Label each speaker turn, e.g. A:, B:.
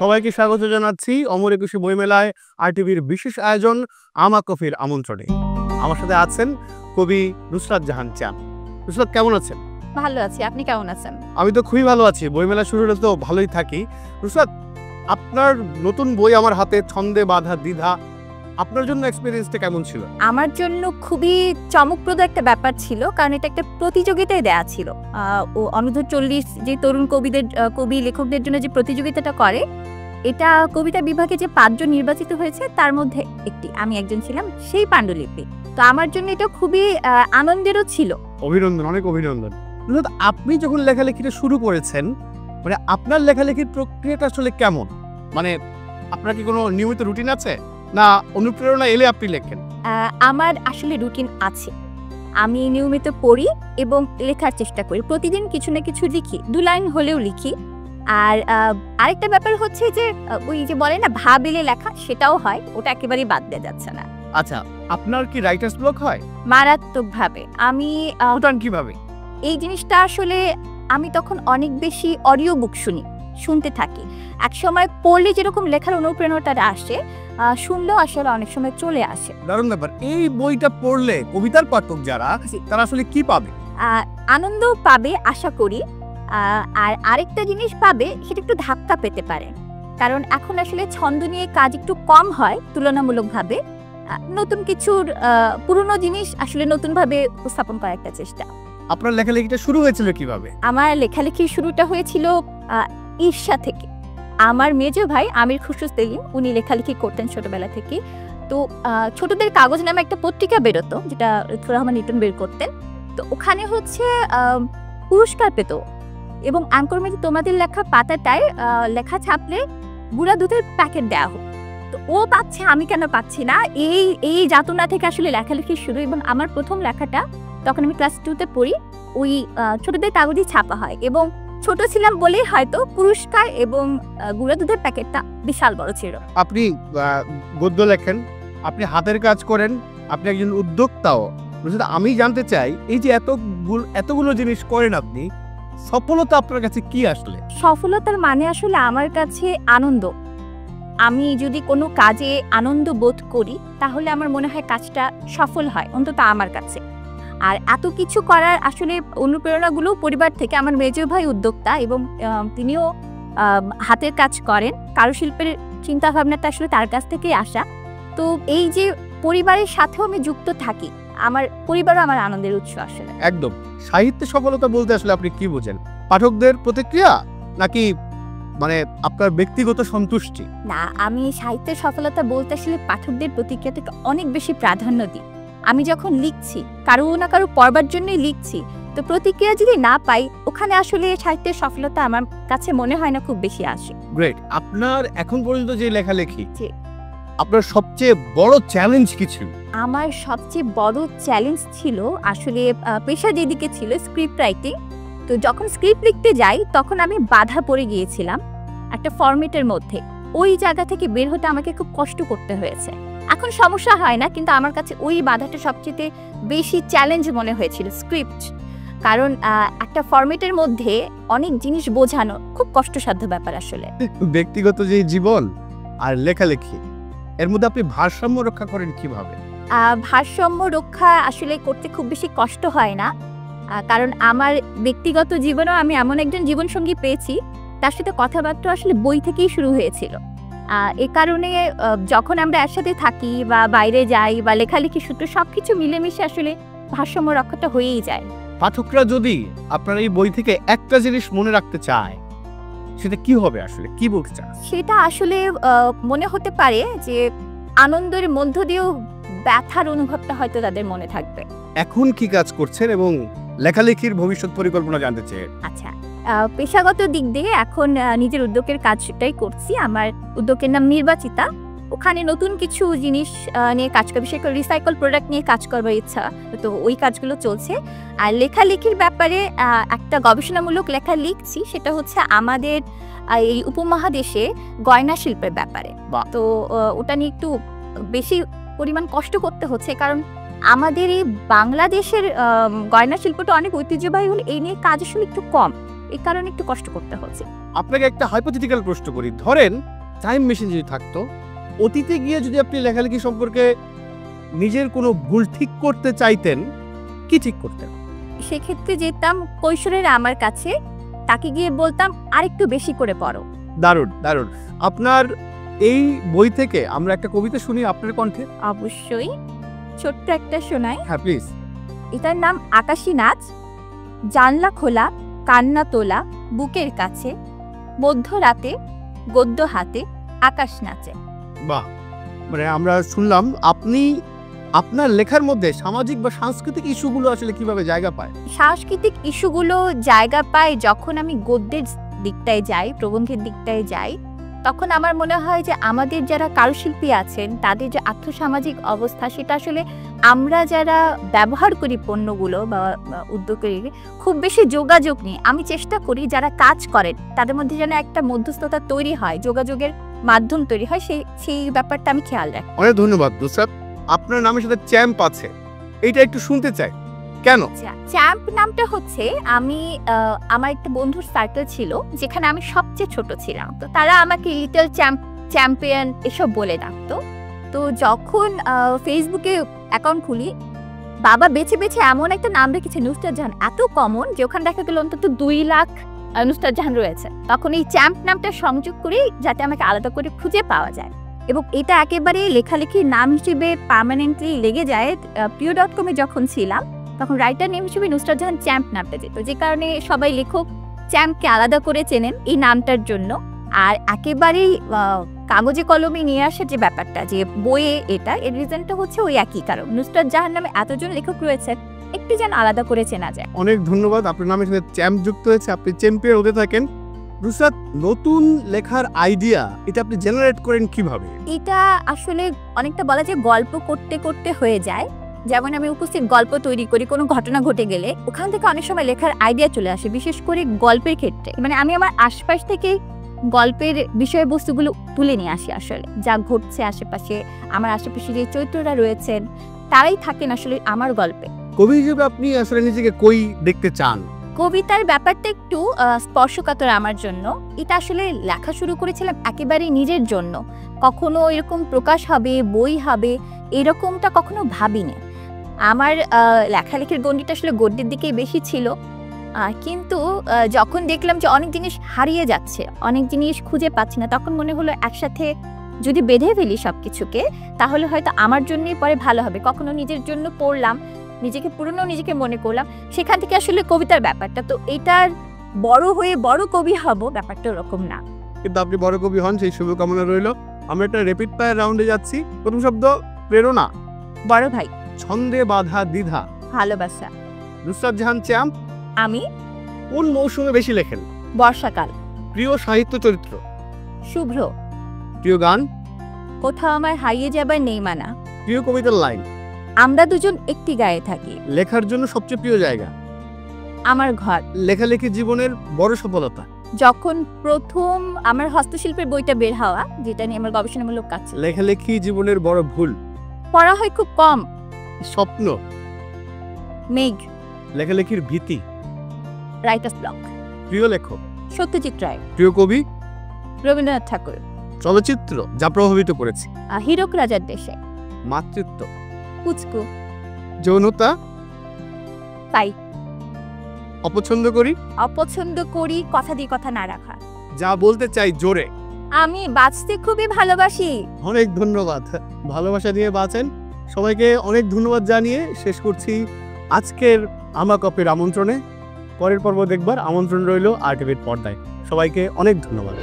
A: সবাইকে স্বাগত জানাচ্ছি অমর একুশে বইমেলায় আরটিভির বিশেষ আয়োজন আমা কফির আমন্ত্রণে। আমার সাথে আছেন কবি নুসরাত জাহান চান। নুসরাত, কেমন আছেন?
B: ভালো আছি, আপনি কেমন আছেন?
A: আমি তো খুবই ভালো আছি, বইমেলা শুরু হলে তো ভালোই থাকি। নুসরাত, আপনার নতুন বই আমার হাতে, ছন্দে বাঁধা দ্বিধা, আপনার জন্য এক্সপেরিয়েন্সটা কেমন ছিল?
B: আমার জন্য খুবই চমকপ্রদ একটা ব্যাপার ছিল, কারণ এটা একটা প্রতিযোগিতায় দেয়া ছিল। ও অনূর্ধ্ব 40 যে তরুণ কবি লেখকদের জন্য যে প্রতিযোগিতাটা করে, এটা কবিতা বিভাগে যে 5 জন নির্বাচিত হয়েছে তার মধ্যে আমি একজন ছিলাম, সেই পাণ্ডুলিপি। তো আমার জন্য এটা খুবই আনন্দেরও ছিল।
A: অভিনন্দন, অনেক অভিনন্দন। নুসরাত, আপনি যখন লেখালেখিটা শুরু করেছেন, মানে আপনার লেখালেখির প্রক্রিয়াটা আসলে কেমন? মানে আপনার কি কোনো নিয়মিত রুটিন আছে, না অনুপ্রেরণা এলে আপনি লেখেন?
B: আমার আসলে রুটিন আছে। আমি নিয়মিত পড়ি এবং লেখার চেষ্টা করি। প্রতিদিন কিছু না কিছু লিখি, 2 লাইন হলেও লিখি। আর আরেকটা ব্যাপার হচ্ছে যে ওই যে বলে না ভাবিলে লেখা, সেটাও হয়, ওটা একেবারেই বাদ দেওয়া যাচ্ছে না।
A: আচ্ছা, আপনার কি রাইটার্স ব্লক হয়?
B: মারাত্মকভাবে। আমি
A: কিভাবে?
B: এই জিনিসটা আসলে আমি তখন অনেক বেশি অডিও বুক শুনতে থাকি। একসময় পড়লে যেরকম লেখার অনুপ্রেরণাটা আসে, শুনলেও আসলে অনেক সময় চলে আসে।
A: দারুণ ব্যাপার। এই বইটা পড়লে কবিতার পাঠক যারা, তারা আসলে কি পাবে?
B: আনন্দ পাবে আশা করি। আর আরেকটা জিনিস পাবে, সেটা একটু ধাক্কা পেতে পারে, কারণ এখন আসলে ছন্দ নিয়ে কাজ একটু কম হয় তুলনামূলকভাবে। নতুন কিছুর পুরনো জিনিস আসলে নতুনভাবে উপস্থাপন করার একটা চেষ্টা।
A: আপনার লেখালেখিটা শুরু হয়েছিল কিভাবে?
B: আমার লেখালেখির শুরুটা হয়েছিল ঈর্ষা থেকে। আমার মেজো ভাই আমির খুশরু সেলিম, উনি লেখালেখি করতেন ছোটবেলা থেকে। তো ছোটদের কাগজ নামে একটা পত্রিকা বেরোতো, যেটা লুৎফর রহমান লিটন বের করতেন। তো ওখানে হচ্ছে পুরস্কার পেত, এবং অ্যাঙ্করমেন্টে তোমাদের লেখা পাতাটায় লেখা ছাপলে গুঁড়া দুধের প্যাকেট দেওয়া হোক। তো ও পাচ্ছে, আমি কেন পাচ্ছি না, এই যাতনা থেকে আসলে লেখালেখি শুরু। এবং আমার প্রথম লেখাটা তখন আমি ক্লাস 2-তে পড়ি, ওই ছোটদের কাগজে ছাপা হয়, এবং ছোট ছিলাম বলেই হয়তো পুরস্কার এবং গুঁড়া দুধের প্যাকেটটা বিশাল বড় ছিল।
A: আপনি গদ্য লেখেন, আপনি হাতের কাজ করেন, আপনি একজন উদ্যোক্তাও। আমি জানতে চাই, এই যে এতগুলো জিনিস করেন আপনি, সফলতা আপনার কাছে কি? আসলে
B: সফলতার মানে আসলে আমার কাছে আনন্দ। আমি যদি কোনো কাজে আনন্দ বোধ করি, তাহলে আমার মনে হয় কাজটা সফল হয়, অন্তত আমার কাছে। আর এত কিছু করার আসলে অনুপ্রেরণাগুলো পরিবার থেকে। আমার মেজো ভাই উদ্যোক্তা, এবং তিনিও হাতের কাজ করেন। কারুশিল্পের চিন্তা ভাবনাটা আসলে তার কাছ থেকেই আসা। তো এই যে পরিবারের সাথেও আমি যুক্ত থাকি, আমার পরিবারও আমার আনন্দের উৎস আসলে।
A: একদম। সাহিত্যে সফলতা বলতে আসলে আপনি কি বোঝেন? পাঠকদের প্রতিক্রিয়া, নাকি মানে আপনার ব্যক্তিগত সন্তুষ্টি?
B: না, আমি সাহিত্যের সফলতা বলতে আসলে পাঠকদের প্রতিক্রিয়াটাকে অনেক বেশি প্রাধান্য দিই। আমি যখন লিখছি, কারো না কারো পড়বার জন্যই লিখছি, তো প্রতিক্রিয়া যদি না পাই, ওখানে আসলে সাহিত্যের সফলতা আমার কাছে মনে হয় না খুব বেশি আসে।
A: গ্রেট। আপনার এখন পর্যন্ত যে লেখালেখি, আপনার সবচেয়ে বড় চ্যালেঞ্জ কি ছিল?
B: আমার সবচেয়ে বড় চ্যালেঞ্জ ছিল আসলে পেশা যেদিকে ছিল স্ক্রিপ্ট রাইটিং। তো যখন স্ক্রিপ্ট লিখতে যাই, তখন আমি বাধা পড়ে গিয়েছিলাম একটা ফরম্যাটের মধ্যে। ওই জায়গা থেকে বের হতে আমাকে খুব কষ্ট করতে হয়েছে। এখন সমস্যা হয় না, কিন্তু আমার কাছে ওই বাধাটা সবচেয়ে বেশি চ্যালেঞ্জ মনে হয়েছিল, স্ক্রিপ্ট। কারণ একটা ফরম্যাটের মধ্যে অনেক জিনিস বোঝানো খুব কষ্টসাধ্য ব্যাপার আসলে।
A: ব্যক্তিগত যে জীবন আর লেখালেখি, এর মধ্যে আপনি ভারসাম্য রক্ষা করেন কিভাবে?
B: ভারসাম্য রক্ষা আসলে করতে খুব বেশি কষ্ট হয় না, কারণ আমার ব্যক্তিগত জীবনেও আমি এমন একজন জীবনসঙ্গী পেয়েছি, তার সাথে কথাবার্তা আসলে বই থেকেই শুরু হয়েছিল। এ কারণে যখন আমরা একসাথে থাকি বা বাইরে যাই বা লেখালেখি সূত্রে সবকিছু মিলেমিশে আসলে ভারসাম্য রক্ষাটা হয়েই যায়।
A: পাঠকরা যদি আপনার এই বই থেকে একটা জিনিস মনে রাখতে চায়, সেটা কি হবে? আসলে কি বলতে চান?
B: সেটা আসলে মনে হতে পারে যে আনন্দের মধ্য দিয়েও ব্যথার অনুভবটা হয়তো তাদের মনে থাকবে।
A: এখন কি কাজ করছেন এবং লেখালেখির ভবিষ্যৎ পরিকল্পনা জানতে চাই।
B: আচ্ছা, পেশাগত দিক দিয়ে এখন নিজের উদ্যোগের কাজটাই করছি। আমার উদ্যোগের নাম নির্বাচিতা। ওখানে নতুন কিছু জিনিস নিয়ে কাজ করবে, বিশেষ করে রিসাইকেল প্রোডাক্ট নিয়ে কাজ করবার ইচ্ছা, তো ওই কাজগুলো চলছে। আর লেখালেখির ব্যাপারে একটা গবেষণামূলক লেখা লিখছি, সেটা হচ্ছে আমাদের এই উপমহাদেশে গয়না শিল্পের ব্যাপারে। তো ওটা নিয়ে একটু বেশি পরিমাণ কষ্ট করতে হচ্ছে, কারণ আমাদের এই বাংলাদেশের গয়না শিল্পটা অনেক ঐতিহ্যবাহী হলে এই নিয়ে কাজ আসলে একটু কম। এই কারণে একটু কষ্ট করতে হচ্ছে।
A: আপনাকে একটা হাইপোথেটিক্যাল প্রশ্ন করি, ধরেন টাইম মেশিন যদি থাকতো, অতীতে গিয়ে যদি আপনি লেখালেখি সম্পর্কে নিজের কোনো ভুল ঠিক করতে চাইতেন, কি ঠিক করতেন?
B: সেক্ষেত্রে যেতাম কৈশোরের আমার কাছে, তাকে গিয়ে বলতাম আরেকটু বেশি করে পড়ো।
A: দারুণ দারুণ। আপনার এই বই থেকে আমরা একটা কবিতা শুনি আপনার কণ্ঠে।
B: অবশ্যই, ছোট্ট একটা শোনাই।
A: হ্যাঁ প্লিজ।
B: এটার নাম আকাশী নাচ। জানলা খোলা, কান্না তোলা, বুকের কাছে, মধ্যরাতে, গদ্য হাতে, আকাশ নাচে।
A: বাহ, মানে আমরা শুনলাম আপনি আপনার লেখার মধ্যে সামাজিক বা সাংস্কৃতিক ইস্যুগুলো আসলে কিভাবে জায়গা পায়।
B: সাংস্কৃতিক ইস্যুগুলো জায়গা পায় যখন আমি গদ্যের দিকটায় যাই, প্রবন্ধের দিকটায় যাই, তখন আমার মনে হয় যে আমাদের যারা কারুশিল্পী আছেন তাদের যে আর্থসামাজিক অবস্থা, সেটা আসলে আমরা যারা ব্যবহার করি পণ্যগুলো বা উদ্যোগের খুব বেশি যোগাযোগ নেই। আমি চেষ্টা করি যারা কাজ করেন তাদের মধ্যে যেন একটা মধ্যস্থতা তৈরি হয়, যোগাযোগের মাধ্যম তৈরি হয়, সেই ব্যাপারটা আমি খেয়াল রাখি।
A: অনেক ধন্যবাদ নুসরাত। আপনার নামের সাথে চ্যাম্প আছে, এইটা একটু শুনতে চাই, কেন?
B: চ্যাম্প নামটা হচ্ছে আমার একটা বন্ধুর সার্কেল ছিল যেখানে আমি সবচেয়ে ছোট ছিলাম, তো তারা আমাকে লিটল চ্যাম্পিয়ন এসব বলে ডাকতো। তো যখন ফেসবুকে অ্যাকাউন্ট খুলি, বাবা বেছে বেছে এমন একটা নাম রেখেছে নুসরাত জাহান, এত কমন যে ওখানে দেখা গেল অন্তত 2 লাখ নুসরাত জাহান রয়েছে। তখন এই চ্যাম্প নামটা সংযোগ করি যাতে আমাকে আলাদা করে খুঁজে পাওয়া যায়, এবং এটা একেবারে লেখালেখির নাম হিসেবে পার্মানেন্টলি লেগে যায়। প্রিয়.com যখন ছিলাম তখন রাইটার নেম হিসেবে নুসরাত জাহান চ্যাম্প নামটা যেত, যে কারণে সবাই লেখক চ্যাম্পকে আলাদা করে চেনেন এই নামটার জন্য। আর একেবারেই কাগজে কলমে নিয়ে আসার যে ব্যাপারটা, যে বইয়ে এটা, এর রিজনটা হচ্ছে ওই একই কারণ, নুসরাত জাহান নামে এতজন লেখক রয়েছেন, একটু যেন আলাদা করে চেনা যায়।
A: অনেক ধন্যবাদ। আপনার নামের সাথে চ্যাম্প যুক্ত হয়েছে, আপনি চ্যাম্পিয়ন হতে থাকেন। নুসরাত, নতুন লেখার আইডিয়া এটা আপনি জেনারেট করেন কিভাবে?
B: এটা আসলে অনেকটা বলা যায় গল্প করতে করতে হয়ে যায়। যেমন আমি উপস্থিত গল্প তৈরি করি, কোনো ঘটনা ঘটে গেলে ওখান থেকে অনেক সময় লেখার আইডিয়া চলে আসে, বিশেষ করে গল্পের ক্ষেত্রে। মানে আমি আমার আশপাশ থেকে গল্পের বিষয়বস্তুগুলো তুলে নিয়ে আসি, আসলে যা ঘটছে আশেপাশে, আমার আশেপাশে যে চরিত্ররা রয়েছেন তারাই থাকেন আসলে আমার গল্পে।
A: কবি হিসেবে আপনি আসলে নিজেকে কই দেখতে চান?
B: কবিতার ব্যাপারটা একটু স্পর্শকাতর আমার জন্য। এটা আসলে লেখা শুরু করেছিলাম একেবারেই নিজের জন্য, কখনো এরকম প্রকাশ হবে, বই হবে এরকমটা কখনো ভাবিনি। আমার লেখালেখির গণ্ডিটা আসলে গদ্যের দিকেই বেশি ছিল, কিন্তু যখন দেখলাম যে অনেক জিনিস হারিয়ে যাচ্ছে, অনেক জিনিস খুঁজে পাচ্ছি না, তখন মনে হলো একসাথে যদি বেঁধে ফেলি সব কিছুকে তাহলে হয়তো আমার জন্যই পরে ভালো হবে। কখনো নিজের জন্য পড়লাম, নিজেকে পুরনো নিজেকে মনে করলাম, সেখান থেকে আসলে কবিতার ব্যাপারটা। তো এটার বড় হয়ে বড় কবি হব ব্যাপারটা ওরকম না,
A: কিন্তু আপনি বড় কবি হন, সেই শুভকামনা রইল। আমরা একটা র্যাপিড ফায়ার রাউন্ডে যাচ্ছি। প্রথম শব্দ প্রেরণা।
B: বড় ভাই।
A: ছন্দে বাধা দ্বিধা।
B: ভালোবাসা।
A: নুসরাত জাহান চ্যাম্প।
B: আমি
A: কোন মৌসুমে বেশি লেখেন?
B: বর্ষাকাল।
A: প্রিয় সাহিত্য চরিত্র?
B: শুভ্র।
A: প্রিয় গান?
B: কোথাও আমার হারিয়ে যাবার নেই মানা।
A: প্রিয় কবিতার লাইন?
B: আমরা দুজন একটি গায়ে থাকি।
A: লেখার জন্য সবচেয়ে প্রিয় জায়গা?
B: আমার ঘর।
A: লেখালেখি জীবনের বড় সফলতা?
B: যখন প্রথম আমার হস্তশিল্পের বইটা বের হওয়া, যেটা নিয়ে আমার গবেষণামূলক কাজ ছিল।
A: লেখালেখি জীবনের বড় ভুল?
B: পড়া হয় খুব কম।
A: স্বপ্ন?
B: মেঘ।
A: লেখালেখির ভীতি?
B: Writers block.
A: প্রিয় লেখক?
B: সত্যজিৎ রায়।
A: প্রিয় কবি?
B: রবীন্দ্রনাথ ঠাকুর।
A: চলচ্চিত্র যা প্রভাবিত করেছে?
B: হীরক রাজার দেশে।
A: মাতৃত্ব?
B: কুচকু।
A: যৌনতা?
B: তাই।
A: অপছন্দ করি?
B: অপছন্দ করি কথা দিয়ে কথা না রাখা।
A: যা বলতে চাই জোরে?
B: আমি বাঁচতে খুবই ভালোবাসি।
A: অনেক ধন্যবাদ। ভালোবাসা নিয়ে বাঁচেন। সবাইকে অনেক ধন্যবাদ জানিয়ে শেষ করছি আজকের আমা কপের আমন্ত্রণে। পরের পর্ব দেখবার আমন্ত্রণ রইল RTV পর্দায়। সবাইকে অনেক ধন্যবাদ।